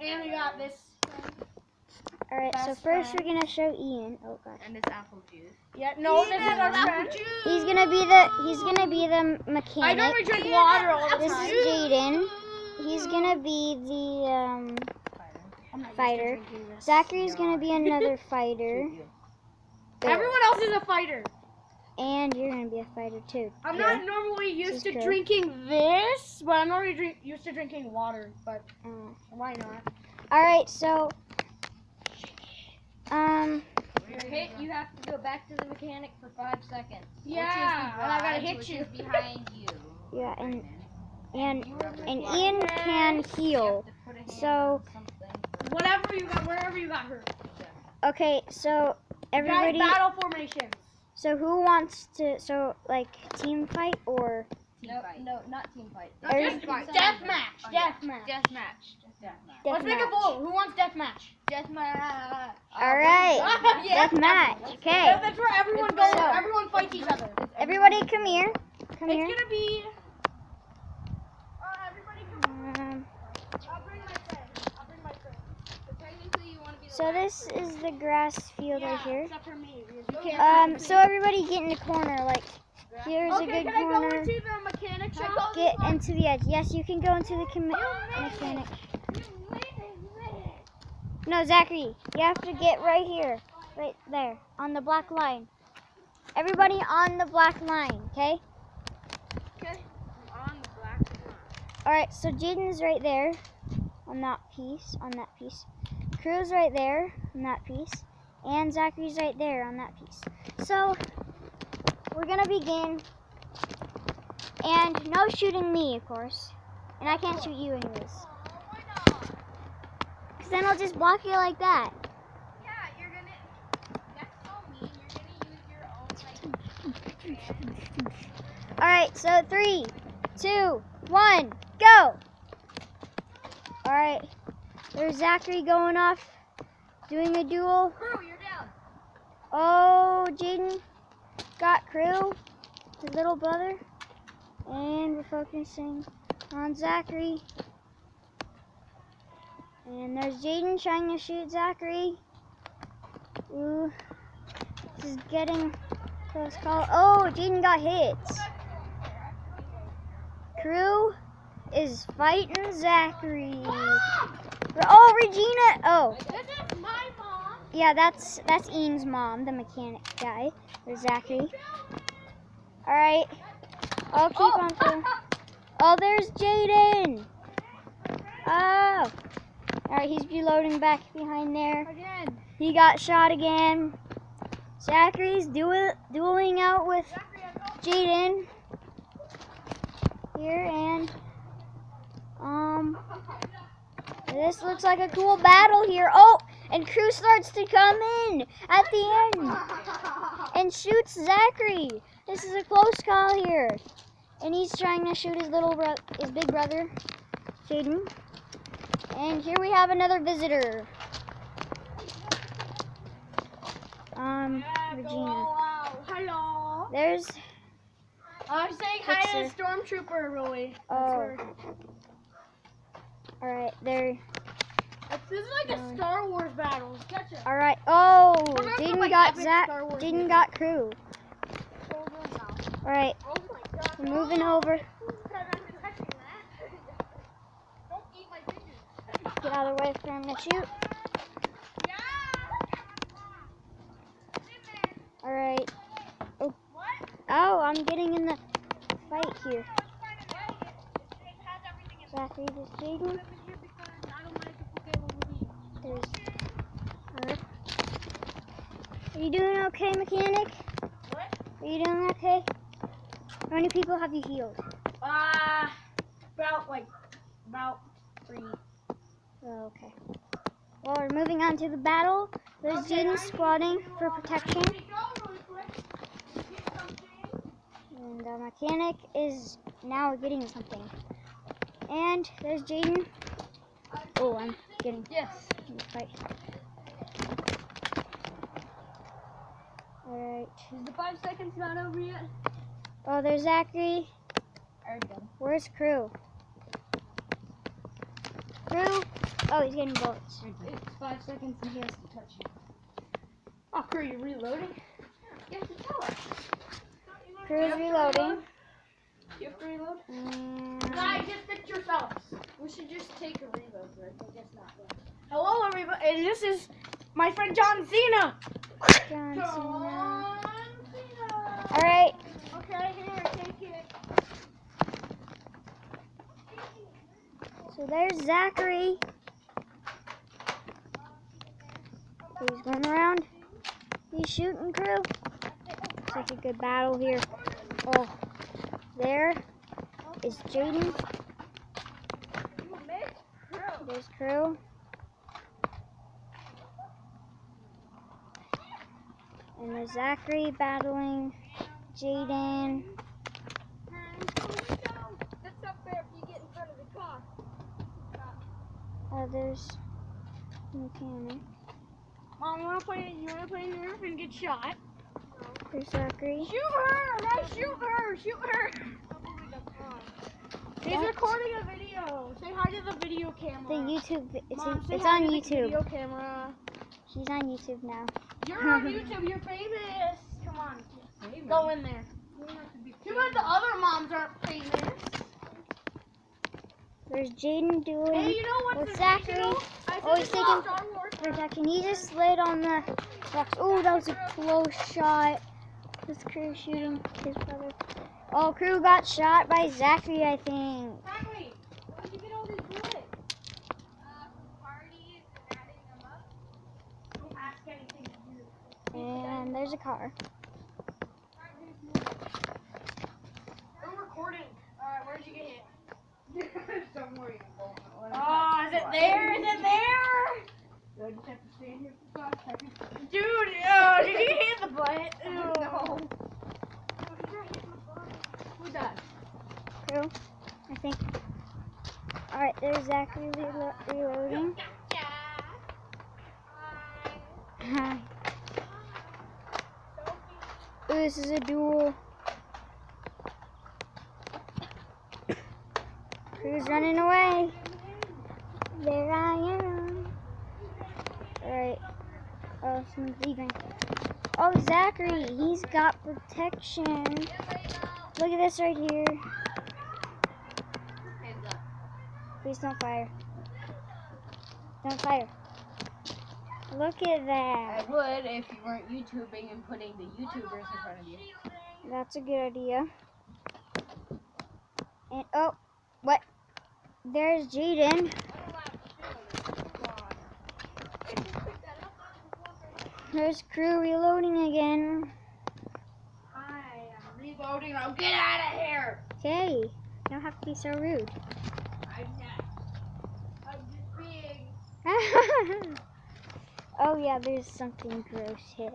And we got this. Alright, so first we're gonna show Ian. Oh gosh. And this apple juice. Yeah, no, this is our friend. He's gonna be the mechanic. I normally drink water all the This time. is Jaden. He's gonna be the fighter. Zachary's gonna be another fighter. Everyone else is a fighter. And you're gonna be a fighter too. I'm not normally used to drinking this, but I'm already used to drinking water. But why not? All right, so You're hit. You have to go back to the mechanic for 5 seconds. Yeah, and I gotta hit you. Behind you. yeah, and Ian can heal. So Whatever you got, wherever you got hurt. okay, so everybody. Guys, battle formations. So who wants to? So like team fight or? No, not team fight. Death match. Death match. Death match. Let's make a vote. Who wants death match? Death match. All right, Yeah. death match. Okay, That's where everyone goes. So- Everyone fights each other. everybody, come here. Come here. It's gonna be. Everybody come. I'll bring my friend. So technically, you want to be the So this is the grass field right here. Except for me. Because you can't So everybody get in the corner. Like here's okay, a good can I go corner. into the mechanic shop? Get into the edge. Yes, you can go into the mechanic. No, Zachary, you have to get right here, right there, on the black line. Everybody on the black line, okay? Okay. I'm on the black line. All right, so Jaden's right there, on that piece, Crew's right there, on that piece, and Zachary's right there, on that piece. So we're gonna begin, and no shooting me, of course, and I can't shoot you anyways. Cause then I'll just block you like that. Yeah, you're gonna. That's so mean. You're gonna use your own like. All right, so 3, 2, 1, go. All right, there's Zachary going off, doing a duel. Crew, you're down. Oh, Jaden got Crew, his little brother, and we're focusing on Zachary. And there's Jaden trying to shoot Zachary. Ooh, this is getting close call. Oh, Jaden got hit. Crew is fighting Zachary. Oh, Regina. Oh, This is my mom. yeah, that's Ian's mom, the mechanic guy. There's Zachary. All right, I'll keep on through. Oh, there's Jaden. Oh. All right, he's reloading back behind there. Again. He got shot again. Zachary's dueling out with Jaden here, and this looks like a cool battle here. Oh, and Crew starts to come in at the end and shoots Zachary. This is a close call here, and he's trying to shoot his his big brother, Jaden. And here we have another visitor. Regina. Hello. There's. I'm saying hi to the stormtrooper, really. Oh. All right, there. This is like a Star Wars battle. Gotcha. All right. Oh, Remember Jaden like got epic Zach. Star Wars Jaden movies? got Crew. All right, Oh my god. we're moving over. Don't eat my fingers. Get out of the way for him to shoot. All right. Oh. Oh, I'm getting in the fight here. Zachary, there's Jaden. There's her. Are you doing okay, mechanic? What? Are you doing okay? How many people have you healed? About 3. Oh, okay. Well, we're moving on to the battle. There's Jaden squatting for protection. And the mechanic is now getting something. And there's Jaden. Oh, I'm getting Yes. in the fight. Alright. Is the 5 seconds not over yet? Oh, there's Zachary. Already done. Where's Crew? Crew, Oh, he's getting bullets. It's 5 seconds and he has to touch you. Oh, Crew, you're reloading? You have to tell us. Crew's reloading. You have to reload? And Guys, just fix yourselves. We should just take a reload, right? I guess not. Hello, everybody. And this is my friend John Cena. John Cena. John Cena. All right. Okay, here, take it. So there's Zachary. He's going around. He's shooting Crew. Looks like a good battle here. Oh, there is Jaden. There's Crew. And there's Zachary battling Jaden. That's not fair if you get in front of the car. There's mechanic. Mom, you wanna play Nerf and get shot? There's Zachary. Shoot her! Guys, shoot her! Shoot her! He's What? recording a video. Say hi to the video camera. The YouTube. Mom, say It's hi on to the YouTube. video camera. He's on YouTube now. You're on YouTube. You're famous. Come on. Go in there. Too bad the other moms aren't famous. There's Jaden doing. Hey, you know what's with the Zachary. you know, I Oh, said he's this about taking Star Wars. protection. He just slid on the box. Oh, that was a close shot. This Crew shooting his brother. Oh, Crew got shot by Zachary, I think. Zachary, where did you get all these bullets? From parties and adding them up. Don't ask anything to do. And there's a car. We're recording. Alright, where'd you get hit? Don't worry. Oh, is it there? Is it there? Do I just have to stand here for 5 seconds? Dude, did you hit the butt? Ew. No. Who's that? Crew, I think. Alright, there's Zachary reloading. Hi. Ooh, this is a duel. Crew's running away. There I am. Alright. Oh, someone's leaving. Oh, Zachary, he's got protection. Look at this right here. Hands up. Please don't fire. Don't fire. Look at I that. would if you weren't YouTubing and putting the YouTubers in front of you. That's a good idea. And oh, what? There's Jaden. There's Crew reloading again. Hi, I'm reloading. I'll get out of here. Okay, you don't have to be so rude. I'm just being. Oh yeah, there's something gross here.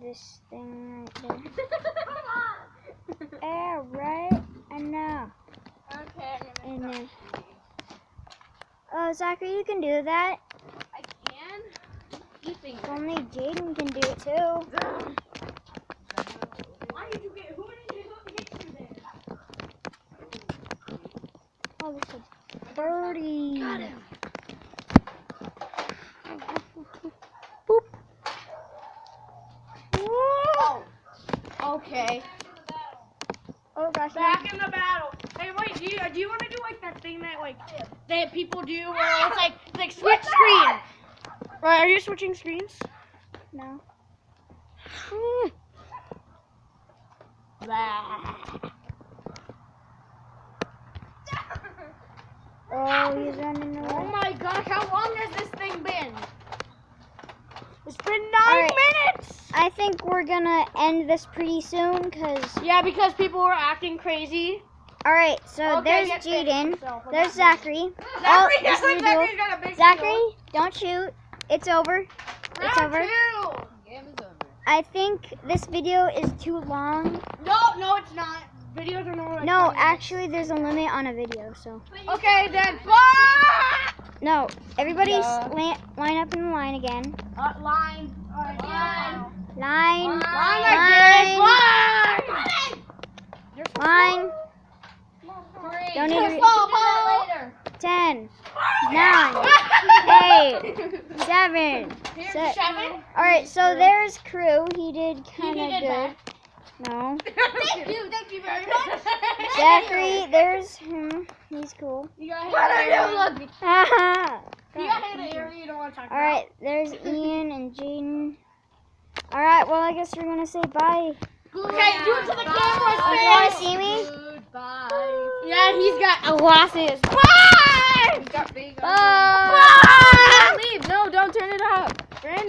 This thing right there. Yeah, right? I know. Okay, I'm And gonna then, stop. oh, Zachary, you can do that. I can? You think? Only Jaden can do it too. Why did you get? Who hit you there? Oh, this is birdie. Got him. Boop. Whoa. Okay. Oh gosh. Back in the battle. Hey, wait. Do you want to do like that thing that people do where it's like switch screen? Right? Are you switching screens? No. Oh, he's running Oh away. my gosh, how long has this thing been? It's been 9 Alright. minutes! I think we're gonna end this pretty soon, cause. Yeah, because people were acting crazy. All right, so Okay, there's get Jaden. fixed yourself. There's Zachary. Zachary, this is a duel. Zachary's got a big Zachary, shield. don't shoot. It's over. It's Round over. 2. Game is over. I think this video is too long. No, it's not. Videos are normally like No, 20 minutes. actually, there's a limit on a video, so. Okay, then. Ah! No, everybody Duh. line up in the line again. Line. Alright, Line. Line. Line like this. Line! Line. Great. Don't need to Football ball. 9, 8, 7, Here's 6. 7. Alright, so there's Crew. He did kind of did good. No. Thank you very much. Zachary, there's him. He's cool. You got hit an area. Haha. You got hit an area you don't want to talk Alright, there's Ian and Jaden. Alright, well, I guess we're going to say bye. about. Okay, do it to the camera. Oh, you want to see me? Goodbye. Yeah, he's got glasses. Bye! He's got big Bye! Bye! Leave. No, don't turn it off. Brandon.